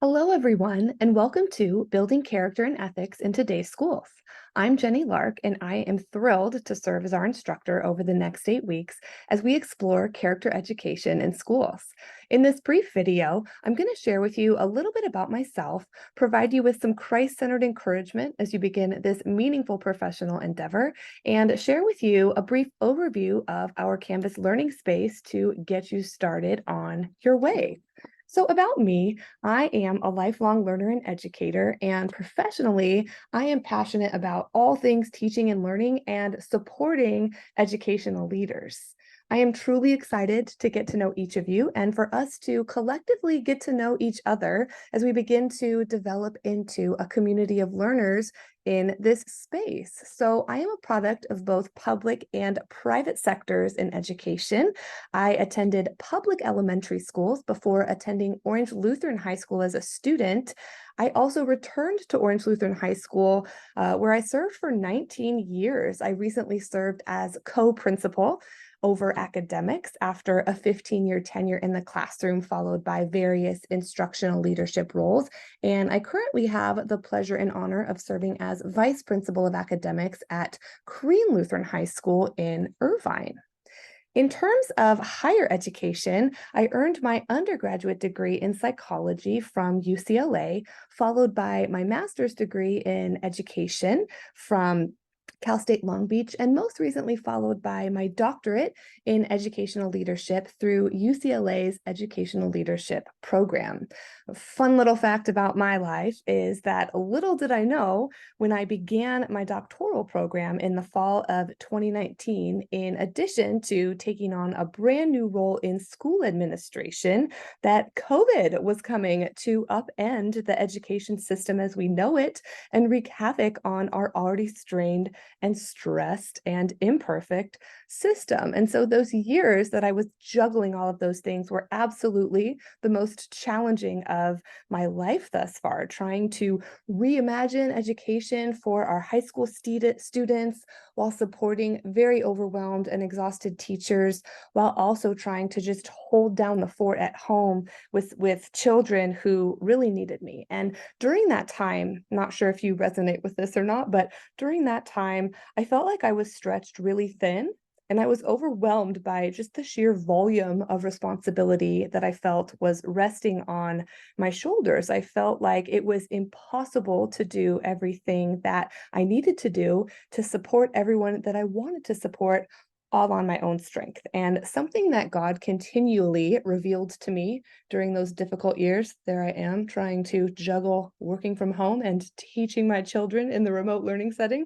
Hello, everyone, and welcome to Building Character and Ethics in Today's Schools. I'm Jenny Lark, and I am thrilled to serve as our instructor over the next 8 weeks as we explore character education in schools. In this brief video, I'm going to share with you a little bit about myself, provide you with some Christ-centered encouragement as you begin this meaningful professional endeavor, and share with you a brief overview of our Canvas learning space to get you started on your way. So about me, I am a lifelong learner and educator, and professionally, I am passionate about all things teaching and learning and supporting educational leaders. I am truly excited to get to know each of you and for us to collectively get to know each other as we begin to develop into a community of learners in this space. So I am a product of both public and private sectors in education. I attended public elementary schools before attending Orange Lutheran High School as a student. I also returned to Orange Lutheran High School, where I served for 19 years. I recently served as co-principal over academics after a 15-year tenure in the classroom, followed by various instructional leadership roles. And I currently have the pleasure and honor of serving as vice principal of academics at Crean Lutheran High School in Irvine. In terms of higher education, I earned my undergraduate degree in psychology from UCLA, followed by my master's degree in education from Cal State Long Beach, and most recently followed by my doctorate in educational leadership through UCLA's Educational Leadership Program. A fun little fact about my life is that little did I know when I began my doctoral program in the fall of 2019, in addition to taking on a brand new role in school administration, that COVID was coming to upend the education system as we know it and wreak havoc on our already strained and stressed and imperfect system. And so those years that I was juggling all of those things were absolutely the most challenging of my life thus far, trying to reimagine education for our high school students while supporting very overwhelmed and exhausted teachers, while also trying to just hold down the fort at home with children who really needed me. And during that time, not sure if you resonate with this or not, but during that time, I felt like I was stretched really thin. And I was overwhelmed by just the sheer volume of responsibility that I felt was resting on my shoulders. I felt like it was impossible to do everything that I needed to do to support everyone that I wanted to support all on my own strength. And something that God continually revealed to me during those difficult years, there I am trying to juggle working from home and teaching my children in the remote learning setting.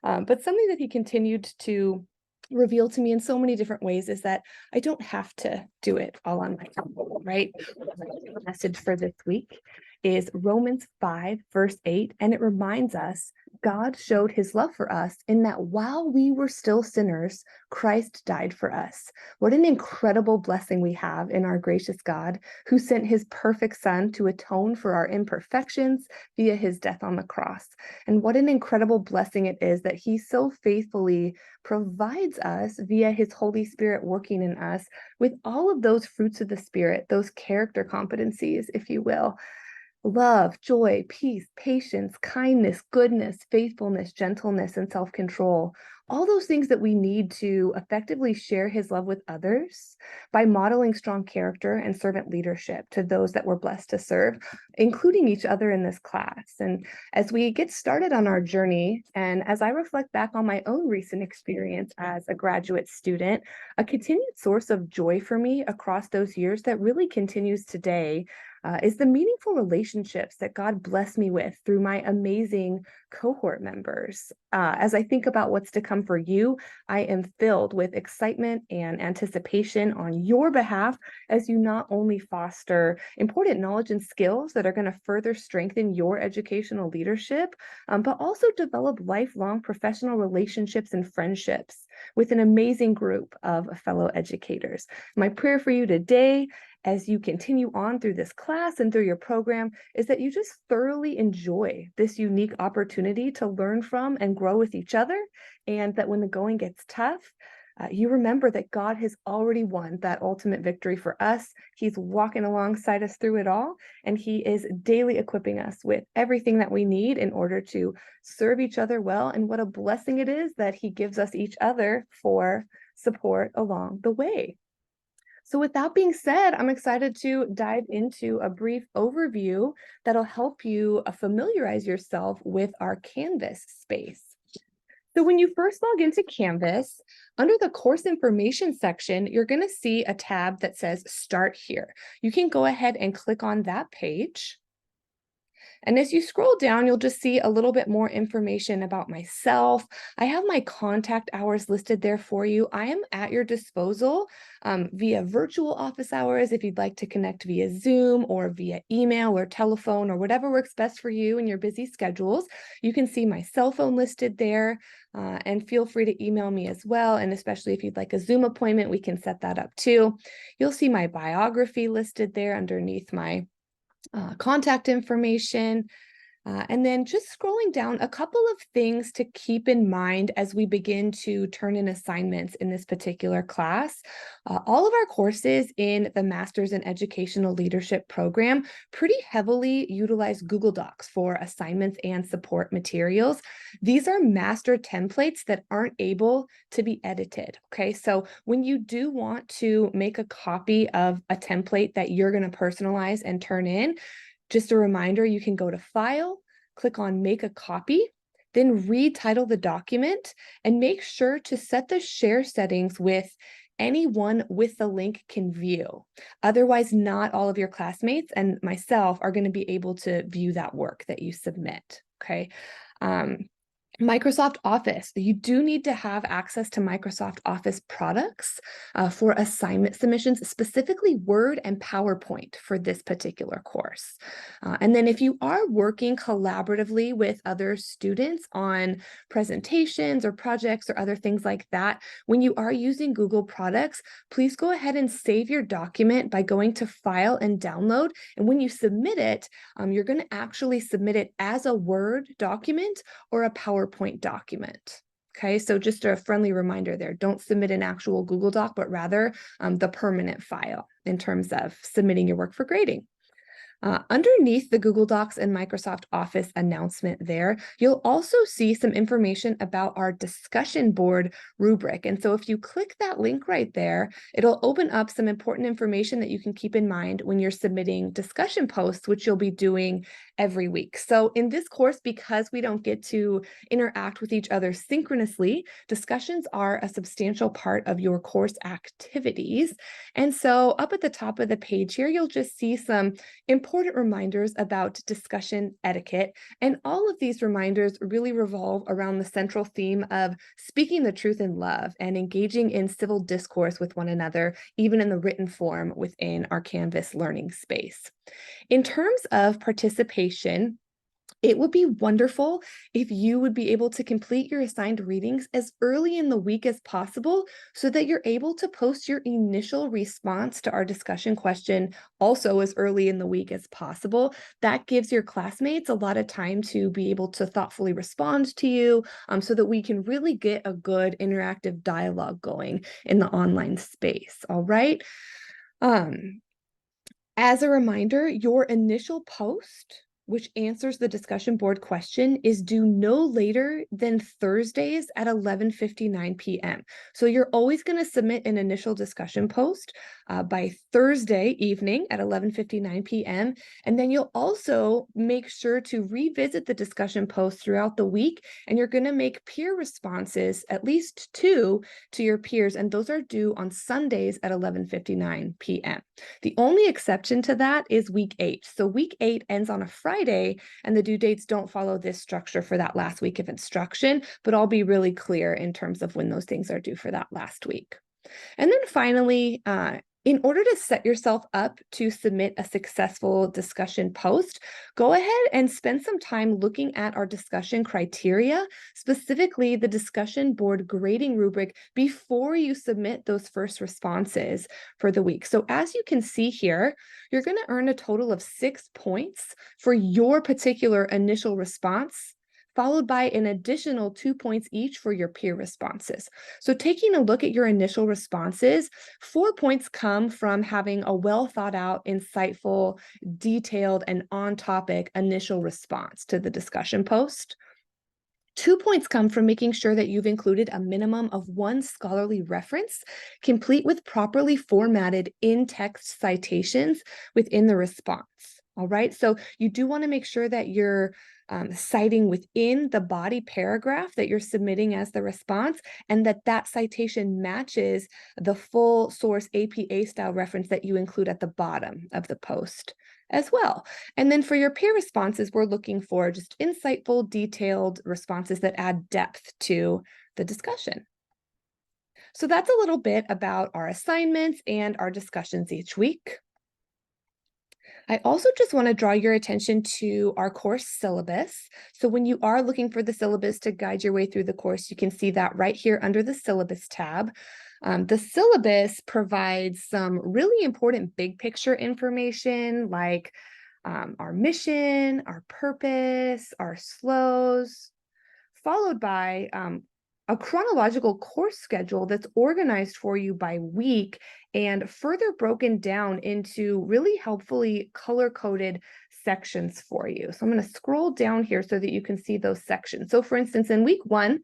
But something that he continued to reveal to me in so many different ways is that I don't have to do it all on my own, right? The message for this week is Romans 5, verse 8, and it reminds us God showed his love for us in that while we were still sinners, Christ died for us. What an incredible blessing we have in our gracious God who sent his perfect Son to atone for our imperfections via his death on the cross. And what an incredible blessing it is that he so faithfully provides us via his Holy Spirit working in us with all of those fruits of the Spirit, those character competencies, if you will. Love, joy, peace, patience, kindness, goodness, faithfulness, gentleness, and self-control. All those things that we need to effectively share his love with others by modeling strong character and servant leadership to those that we're blessed to serve, including each other in this class. And as we get started on our journey, and as I reflect back on my own recent experience as a graduate student, a continued source of joy for me across those years that really continues today is the meaningful relationships that God blessed me with through my amazing cohort members. As I think about what's to come for you, I am filled with excitement and anticipation on your behalf as you not only foster important knowledge and skills that are going to further strengthen your educational leadership, but also develop lifelong professional relationships and friendships with an amazing group of fellow educators. My prayer for you today as you continue on through this class and through your program is that you just thoroughly enjoy this unique opportunity to learn from and grow with each other, and that when the going gets tough, You remember that God has already won that ultimate victory for us. He's walking alongside us through it all, and He is daily equipping us with everything that we need in order to serve each other well. And what a blessing it is that He gives us each other for support along the way. So with that being said, I'm excited to dive into a brief overview that'll help you familiarize yourself with our Canvas space. So when you first log into Canvas, under the course information section, you're going to see a tab that says Start Here. You can go ahead and click on that page. And as you scroll down, you'll just see a little bit more information about myself. I have my contact hours listed there for you. I am at your disposal via virtual office hours if you'd like to connect via Zoom or via email or telephone or whatever works best for you in your busy schedules. You can see my cell phone listed there, and feel free to email me as well. And especially if you'd like a Zoom appointment, we can set that up too. You'll see my biography listed there underneath my contact information. And then just scrolling down, a couple of things to keep in mind as we begin to turn in assignments in this particular class. All of our courses in the Master's in Educational Leadership program pretty heavily utilize Google Docs for assignments and support materials. These are master templates that aren't able to be edited, okay? So when you do want to make a copy of a template that you're going to personalize and turn in, just a reminder, you can go to File, click on Make a Copy, then retitle the document, and make sure to set the share settings with anyone with the link can view. Otherwise, not all of your classmates and myself are going to be able to view that work that you submit, okay? Microsoft Office. You do need to have access to Microsoft Office products for assignment submissions, specifically Word and PowerPoint for this particular course. And then if you are working collaboratively with other students on presentations or projects or other things like that, when you are using Google products, please go ahead and save your document by going to File and Download. And when you submit it, you're going to actually submit it as a Word document or a PowerPoint document. Okay, so just a friendly reminder there, don't submit an actual Google Doc, but rather the permanent file in terms of submitting your work for grading. Underneath the Google Docs and Microsoft Office announcement there, you'll also see some information about our discussion board rubric. And so if you click that link right there, it'll open up some important information that you can keep in mind when you're submitting discussion posts, which you'll be doing every week. So in this course, because we don't get to interact with each other synchronously, discussions are a substantial part of your course activities. And so up at the top of the page here, you'll just see some important reminders about discussion etiquette. And all of these reminders really revolve around the central theme of speaking the truth in love and engaging in civil discourse with one another, even in the written form within our Canvas learning space. In terms of participation, it would be wonderful if you would be able to complete your assigned readings as early in the week as possible so that you're able to post your initial response to our discussion question also as early in the week as possible. That gives your classmates a lot of time to be able to thoughtfully respond to you so that we can really get a good interactive dialogue going in the online space, all right? As a reminder, your initial post, which answers the discussion board question, is due no later than Thursdays at 11:59 p.m. So you're always going to submit an initial discussion post by Thursday evening at 11:59 p.m. And then you'll also make sure to revisit the discussion post throughout the week, and you're going to make peer responses, at least two, to your peers, and those are due on Sundays at 11:59 p.m. The only exception to that is week 8. So week 8 ends on a Friday, and the due dates don't follow this structure for that last week of instruction, but I'll be really clear in terms of when those things are due for that last week. And then finally, in order to set yourself up to submit a successful discussion post, go ahead and spend some time looking at our discussion criteria, specifically the discussion board grading rubric, before you submit those first responses for the week. So as you can see here, you're going to earn a total of 6 points for your particular initial response followed by an additional 2 points each for your peer responses. So taking a look at your initial responses, 4 points come from having a well thought out, insightful, detailed, and on topic initial response to the discussion post. 2 points come from making sure that you've included a minimum of one scholarly reference, complete with properly formatted in-text citations within the response. All right, so you do want to make sure that you're citing within the body paragraph that you're submitting as the response, and that that citation matches the full source APA style reference that you include at the bottom of the post as well. And then for your peer responses, we're looking for just insightful, detailed responses that add depth to the discussion. So that's a little bit about our assignments and our discussions each week. I also just want to draw your attention to our course syllabus. So when you are looking for the syllabus to guide your way through the course, you can see that right here under the syllabus tab. The syllabus provides some really important big picture information like our mission, our purpose, our SLOs, followed by a chronological course schedule that's organized for you by week and further broken down into really helpfully color-coded sections for you. So I'm going to scroll down here so that you can see those sections. So for instance, in week 1,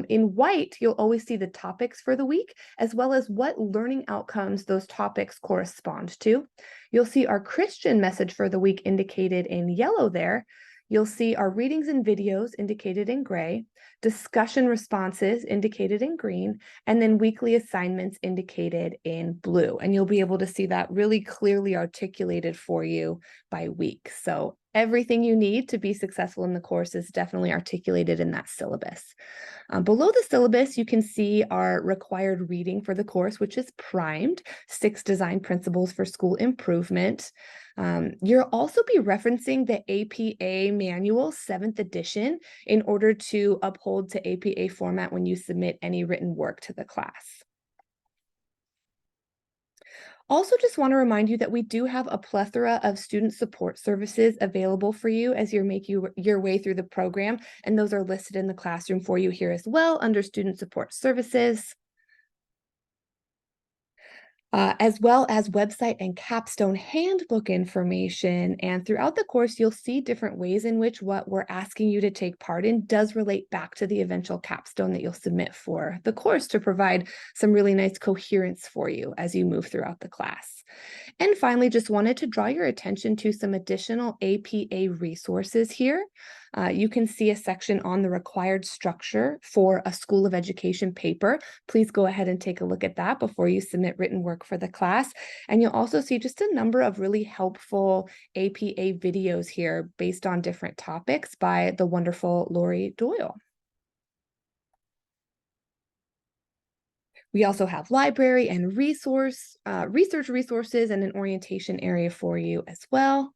in white, you'll always see the topics for the week, as well as what learning outcomes those topics correspond to. You'll see our Christian message for the week indicated in yellow there. You'll see our readings and videos indicated in gray, discussion responses indicated in green, and then weekly assignments indicated in blue. And you'll be able to see that really clearly articulated for you by week. So everything you need to be successful in the course is definitely articulated in that syllabus. Below the syllabus, you can see our required reading for the course, which is primed, 6 design principles for school improvement. You'll also be referencing the APA manual 7th edition in order to uphold to APA format when you submit any written work to the class. Also, just want to remind you that we do have a plethora of student support services available for you as you make your way through the program, and those are listed in the classroom for you here as well under student support services. As well as website and capstone handbook information. And throughout the course, you'll see different ways in which what we're asking you to take part in does relate back to the eventual capstone that you'll submit for the course to provide some really nice coherence for you as you move throughout the class. And finally, just wanted to draw your attention to some additional APA resources here. You can see a section on the required structure for a School of Education paper. Please go ahead and take a look at that before you submit written work for the class. And you'll also see just a number of really helpful APA videos here based on different topics by the wonderful Lori Doyle. We also have library and research resources and an orientation area for you as well.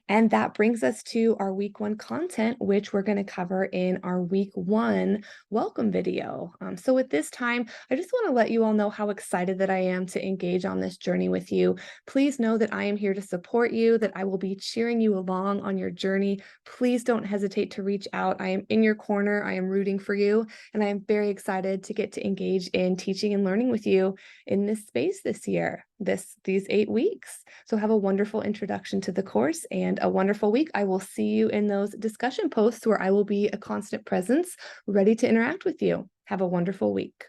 And that brings us to our week 1 content, which we're going to cover in our week 1 welcome video. So at this time, I just want to let you all know how excited that I am to engage on this journey with you. Please know that I am here to support you, that I will be cheering you along on your journey. Please don't hesitate to reach out. I am in your corner. I am rooting for you, and I am very excited to get to engage in teaching and learning with you in this space this year, these 8 weeks. So have a wonderful introduction to the course and a wonderful week. I will see you in those discussion posts where I will be a constant presence, ready to interact with you. Have a wonderful week.